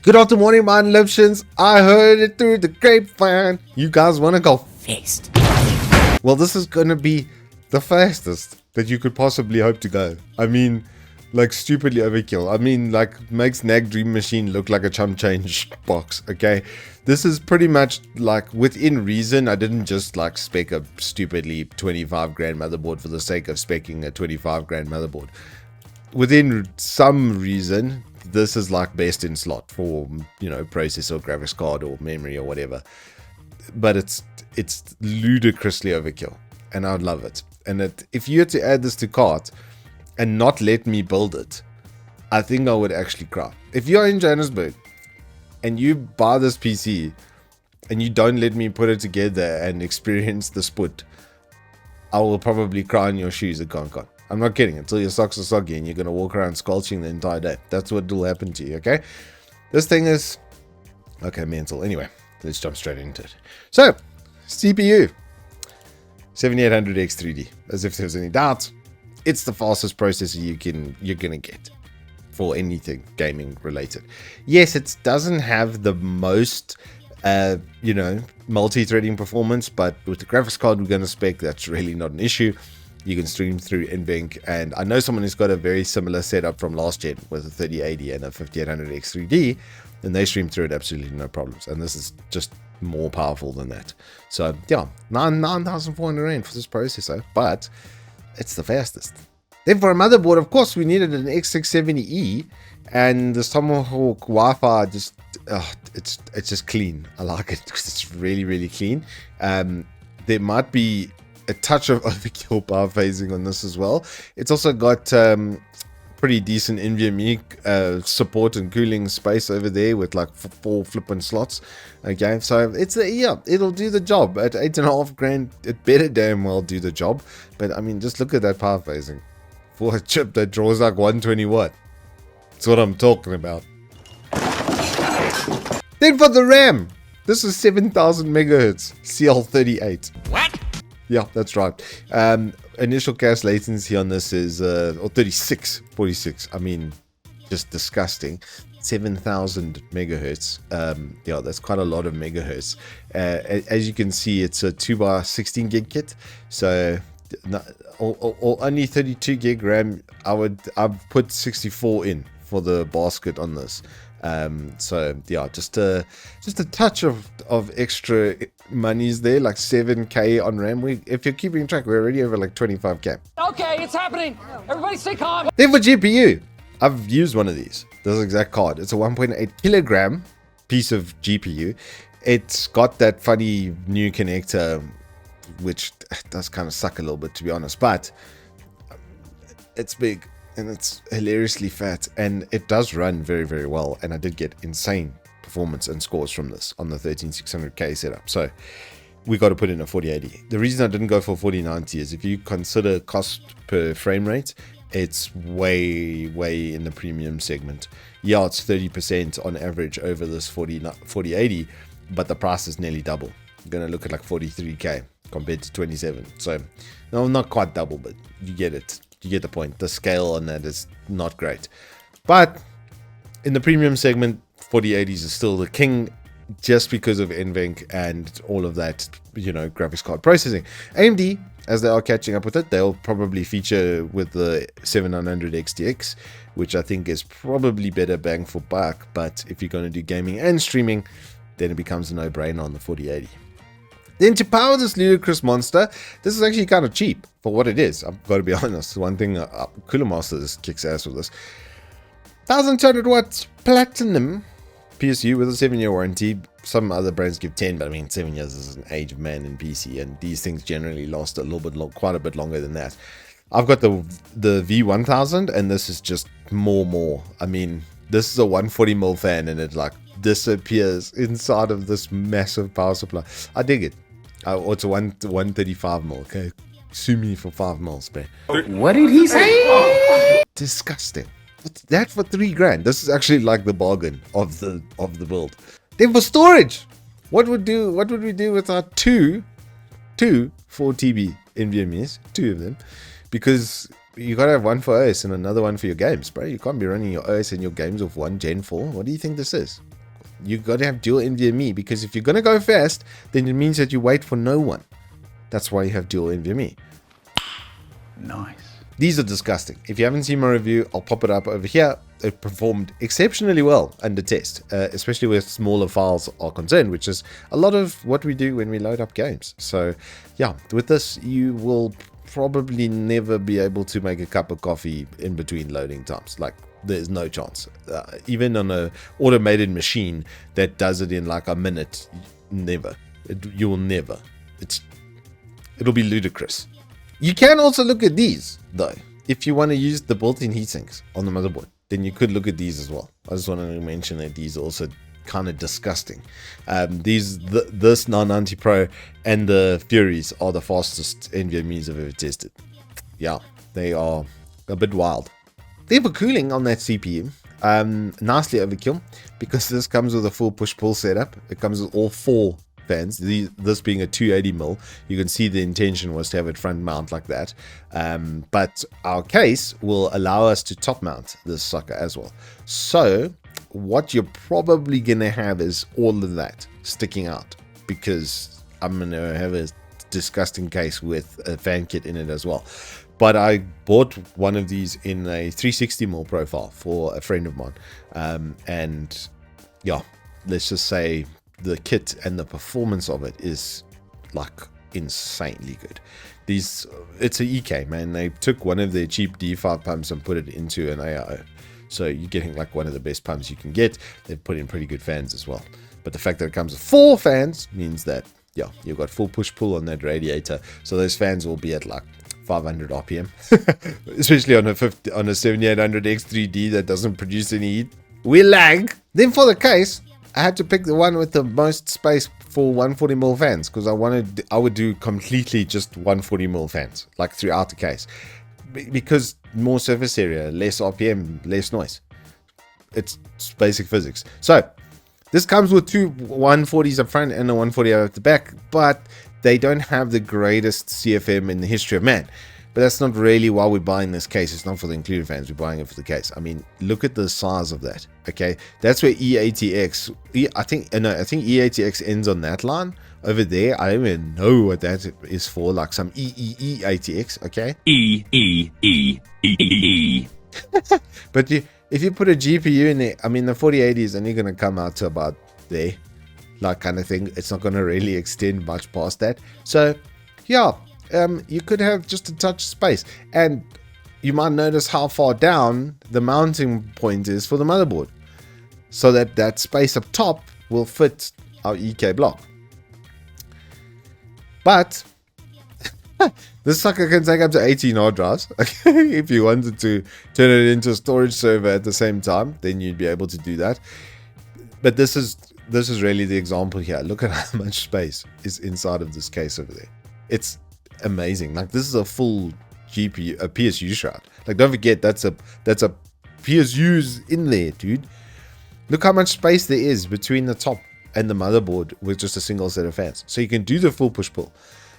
Good afternoon, my Liptions. I heard it through the grapevine. You guys want to go fast? Well, this is going to be the fastest that you could possibly hope to go. I mean, like stupidly overkill. I mean, like makes Nag Dream Machine look like a chump change box, okay? This is pretty much like within reason. I didn't just like spec a stupidly 25 grand motherboard for the sake of specing a 25 grand motherboard. Within some reason, this is like best in slot for, you know, processor, graphics card, or memory, or whatever. But it's ludicrously overkill, and I'd love it. And if you had to add this to cart and not let me build it, I think I would actually cry. If you're in Johannesburg and you buy this PC and you don't let me put it together and experience the split, I will probably cry in your shoes at GonCon. I'm not kidding, until your socks are soggy and you're going to walk around squelching the entire day. That's what will happen to you, okay? This thing is... okay, mental. Anyway, let's jump straight into it. So, CPU. 7800X3D. As if there's any doubt, it's the fastest processor you're going to get for anything gaming related. Yes, it doesn't have the most... you know, multi-threading performance, but with the graphics card we're going to spec, that's really not an issue. You can stream through NVMe, and I know someone who's got a very similar setup from last gen with a 3080 and a 5800X3D, and they stream through it absolutely no problems. And this is just more powerful than that. So yeah, 9,400 Rand for this processor, but it's the fastest. Then for a motherboard, of course, we needed an X670E, and the Tomahawk Wi-Fi just it's just clean. I like it because it's really, really clean. There might be a touch of overkill power phasing on this as well. It's also got pretty decent NVMe support and cooling space over there with like 4 flipping slots. Okay, so it's yeah, it'll do the job at 8.5 grand. It better damn well do the job. But I mean, just look at that power phasing for a chip that draws like 120 watt. That's what I'm talking about. Then for the RAM, this is 7000 megahertz CL38. What? Yeah, that's right. Initial cache latency on this is or 46. I mean, just disgusting. 7000 megahertz. Yeah, that's quite a lot of megahertz. As you can see, it's a 2x16 gig kit. So only 32 gig RAM. I've put 64 in for the basket on this. So yeah, just a touch of extra monies there, like 7k on RAM. If you're keeping track, we're already over like 25k. Okay, it's happening. Everybody stay calm. Then for GPU, I've used one of these. This exact card. It's a 1.8 kilogram piece of GPU. It's got that funny new connector, which does kind of suck a little bit, to be honest, but it's big. And it's hilariously fat, and it does run very, very well. And I did get insane performance and scores from this on the 13600K setup. So we got to put in a 4080. The reason I didn't go for 4090 is if you consider cost per frame rate, it's way in the premium segment. Yeah, it's 30% on average over this 4080, but the price is nearly double. You're going to look at like 43k compared to 27. So no, not quite double, but you get it. You get the point. The scale on that is not great. But in the premium segment, 4080s is still the king just because of NVMe and all of that, you know, graphics card processing. AMD, as they are catching up with it, they'll probably feature with the 7900 XTX, which I think is probably better bang for buck. But if you're going to do gaming and streaming, then it becomes a no-brainer on the 4080. Then to power this ludicrous monster, this is actually kind of cheap for what it is. I've got to be honest. One thing, Cooler Master just kicks ass with this. 1200 watts platinum PSU with a 7-year warranty. Some other brands give 10, but I mean 7 years is an age of man in PC, and these things generally last a little bit quite a bit longer than that. I've got the V1000, and this is just more. I mean, this is a 140mm fan, and it like disappears inside of this massive power supply. I dig it. It's a 135mm. Okay, sue me for 5 mils, man. What did he say? Disgusting. What's that for 3 grand? This is actually like the bargain of the build. Then for storage, what would we do with our two 4TB NVMe's, 2 of them, because you gotta have one for OS and another one for your games, bro. You can't be running your OS and your games off one Gen 4. What do you think this is? You gotta have dual NVMe, because if you're gonna go fast, then it means that you wait for no one. That's why you have dual NVMe. Nice. These are disgusting. If you haven't seen my review, I'll pop it up over here. It performed exceptionally well under test, especially where smaller files are concerned, which is a lot of what we do when we load up games. So yeah, with this, you will probably never be able to make a cup of coffee in between loading times. Like, there's no chance. Even on a automated machine that does it in like a minute, never. You will never. It'll be ludicrous. You can also look at these, though. If you want to use the built-in heatsinks on the motherboard, then you could look at these as well. I just wanted to mention that these are also kind of disgusting. This 990 Pro and the Furies are the fastest NVMe's I've ever tested. Yeah, they are a bit wild. They have a cooling on that CPU. Nicely overkill, because this comes with a full push-pull setup. It comes with all 4 fans, this being a 280mm. You can see the intention was to have it front mount like that, but our case will allow us to top mount this sucker as well. So what you're probably gonna have is all of that sticking out, because I'm gonna have a disgusting case with a fan kit in it as well. But I bought one of these in a 360mm profile for a friend of mine, and yeah, let's just say the kit and the performance of it is like insanely good. It's a EK, man. They took one of their cheap D5 pumps and put it into an AIO, so you're getting like one of the best pumps you can get. They've put in pretty good fans as well, but the fact that it comes with 4 fans means that, yeah, you've got full push pull on that radiator, so those fans will be at like 500 RPM, especially on a 7800 X3D that doesn't produce any heat. We lag. Then for the case, I had to pick the one with the most space for 140mm fans, because I would do completely just 140mm fans, like throughout the case, because more surface area, less RPM, less noise. It's basic physics. So this comes with 2 140s up front and a 140 at the back, but they don't have the greatest CFM in the history of man. But that's not really why we're buying this case. It's not for the included fans. We're buying it for the case. I mean, look at the size of that. Okay, that's where E80X. I think E80X ends on that line over there. I don't even know what that is for. Like some E80X. Okay. E. But if you put a GPU in there, I mean, the 4080 is only going to come out to about there, like kind of thing. It's not going to really extend much past that. So, yeah. You could have just a touch space, and you might notice how far down the mounting point is for the motherboard, so that space up top will fit our EK block. But this sucker can take up to 18 hard drives. Okay? If you wanted to turn it into a storage server at the same time, then you'd be able to do that. But this is really the example here. Look at how much space is inside of this case over there. It's amazing. Like, this is a full GPU, a PSU shroud. Like, don't forget, that's a PSU's in there, dude. Look how much space there is between the top and the motherboard with just a single set of fans. So you can do the full push pull.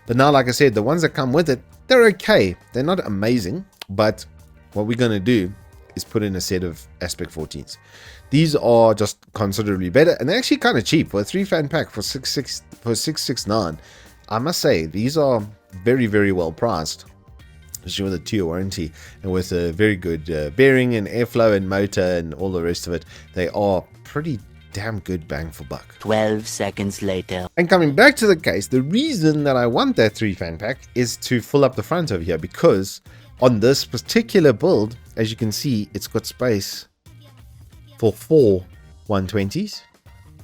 But now, like I said, the ones that come with it, they're okay. They're not amazing, but what we're gonna do is put in a set of Aspect 14s. These are just considerably better, and they're actually kind of cheap for a 3-fan pack for $669. I must say, these are very, very well priced, especially with a 2-year warranty and with a very good bearing and airflow and motor and all the rest of it. They are pretty damn good bang for buck. 12 seconds later. And coming back to the case, the reason that I want that 3-fan pack is to fill up the front over here, because on this particular build, as you can see, it's got space for 4 120s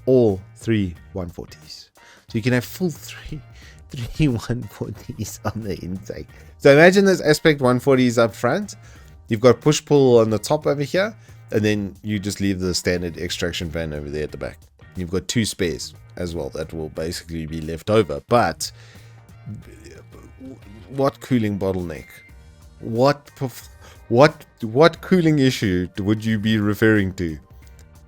or 3 140s. So you can have full 3 140s on the intake. So imagine there's Aspect 140s up front. You've got push-pull on the top over here, and then you just leave the standard extraction fan over there at the back. You've got 2 spares as well that will basically be left over. But what cooling bottleneck? What cooling issue would you be referring to?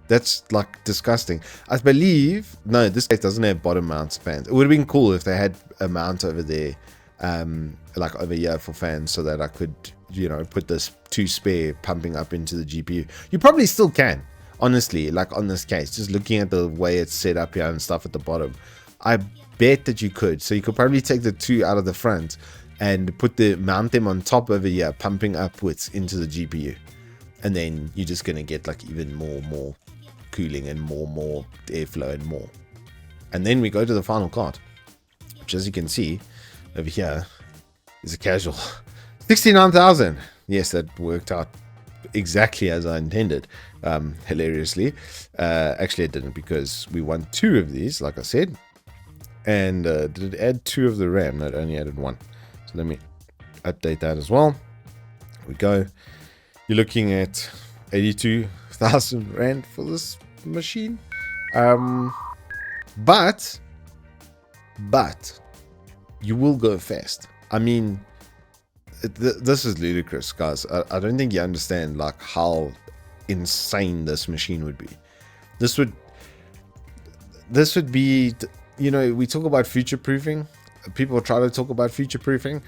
That's like disgusting. I believe, no, this case doesn't have bottom mounts fans. It would have been cool if they had a mount over there, like over here for fans, so that I could you know, put this 2 spare pumping up into the GPU. You probably still can, honestly, like on this case, just looking at the way it's set up here and stuff at the bottom. I bet that you could. So you could probably take the 2 out of the front and mount them on top over here, pumping upwards into the GPU. And then you're just going to get like even more cooling and more airflow and more. And then we go to the final card, which, as you can see over here, is a casual 69,000. Yes, that worked out exactly as I intended, hilariously. Actually, it didn't, because we won 2 of these, like I said. And did it add 2 of the RAM? No, it only added 1. So let me update that as well. Here we go. You're looking at 82,000 Rand for this machine. But you will go fast. I mean, this is ludicrous, guys. I don't think you understand like how insane this machine would be. This would be, you know, we talk about future proofing. People try to talk about future proofing.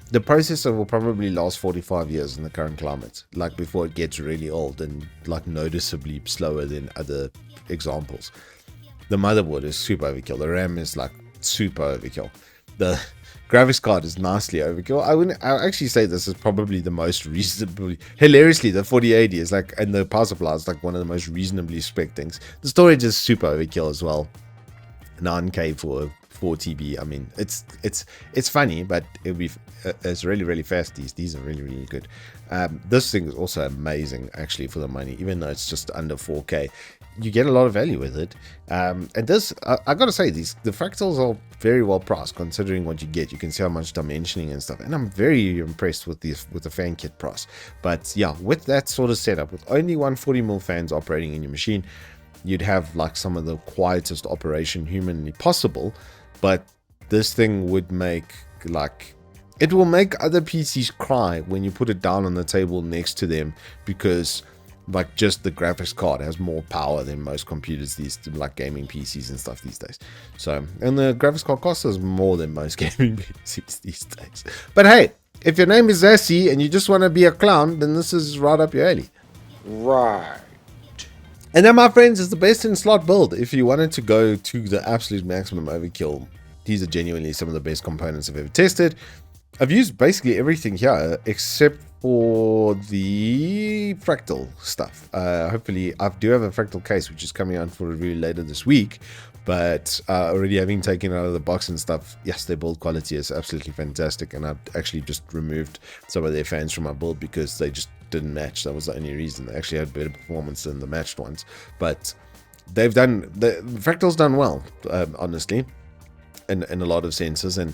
The processor will probably last 45 years in the current climate, like before it gets really old and like noticeably slower than other examples. The motherboard is super overkill. The RAM is like super overkill. The graphics card is nicely overkill. I actually say this is probably the most reasonably, hilariously, the 4080 is like, and the power supply is like one of the most reasonably spec things. The storage is super overkill as well. 9K for 4 TB. I mean, it's funny, but it's really fast. These are really good. This thing is also amazing actually for the money, even though it's just under 4K. You get a lot of value with it. And this, I gotta say, the fractals are very well priced considering what you get. You can see how much dimensioning and stuff, and I'm very impressed with the fan kit price. But yeah, with that sort of setup, with only 140mm fans operating in your machine, you'd have like some of the quietest operation humanly possible. But this thing would make, like, it will make other PCs cry when you put it down on the table next to them, because like just the graphics card has more power than most computers, these like gaming PCs and stuff these days. So, and the graphics card costs us more than most gaming PCs these days. But hey, if your name is Zassi and you just want to be a clown, then this is right up your alley. Right. And then, my friends, is the best in slot build. If you wanted to go to the absolute maximum overkill, these are genuinely some of the best components I've ever tested. I've used basically everything here except for the fractal stuff. Hopefully, I do have a fractal case which is coming out for review later this week. But already having taken it out of the box and stuff, yes, their build quality is absolutely fantastic. And I've actually just removed some of their fans from my build because they just didn't match. That was the only reason. They actually had better performance than the matched ones. But they've done, the fractal's done well, honestly, in a lot of senses. And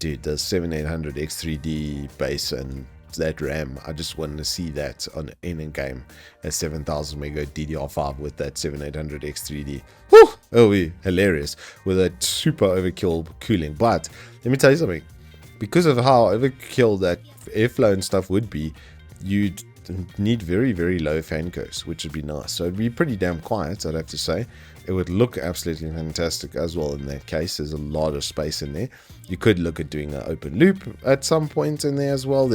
dude, the 7800 X3D base and that RAM, I just wanted to see that on any game at 7000 mega DDR5 with that 7800 X3D. Whew! Oh, hilarious with a super overkill cooling. But let me tell you something, because of how overkill that airflow and stuff would be, you'd need very low fan curves, which would be nice. So it'd be pretty damn quiet, I'd have to say. It would look absolutely fantastic as well in that case. There's a lot of space in there. You could look at doing an open loop at some point in there as well.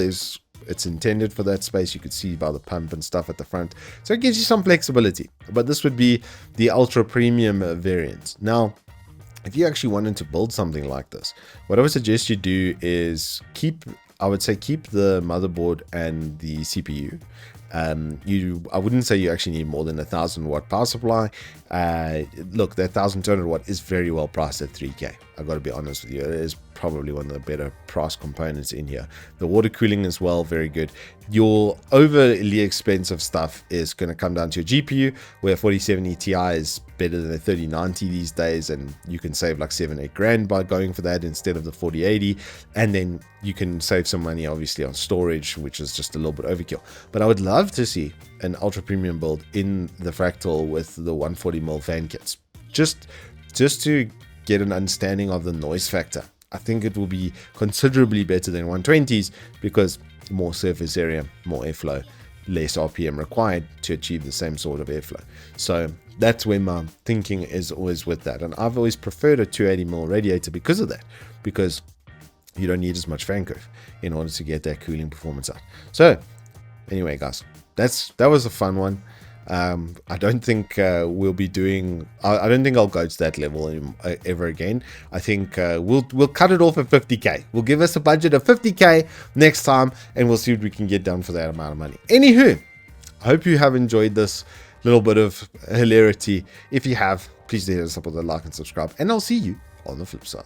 It's intended for that space. You could see by the pump and stuff at the front. So it gives you some flexibility. But this would be the ultra premium variant. Now, if you actually wanted to build something like this, what I would suggest you do is keep the motherboard and the CPU. I wouldn't say you actually need more than 1000 watt power supply. Look, that 1200 watt is very well priced at 3K. I got to be honest with you, it is probably one of the better price components in here. The water cooling as well, very good. Your overly expensive stuff is going to come down to your GPU, where 4070 Ti is better than a 3090 these days, and you can save like 7-8 grand by going for that instead of the 4080. And then you can save some money obviously on storage, which is just a little bit overkill. But I would love to see an ultra premium build in the fractal with the 140mm fan kits, just to get an understanding of the noise factor. I think it will be considerably better than 120s because more surface area, more airflow, less RPM required to achieve the same sort of airflow. So that's where my thinking is always with that. And I've always preferred a 280mm radiator because of that, because you don't need as much fan curve in order to get that cooling performance out. So anyway, guys, that was a fun one. I don't think we'll be doing. I don't think I'll go to that level ever again. I think we'll cut it off at 50k. We'll give us a budget of 50k next time, and we'll see what we can get done for that amount of money. Anywho, I hope you have enjoyed this little bit of hilarity. If you have, please do hit us up with a like and subscribe, and I'll see you on the flip side.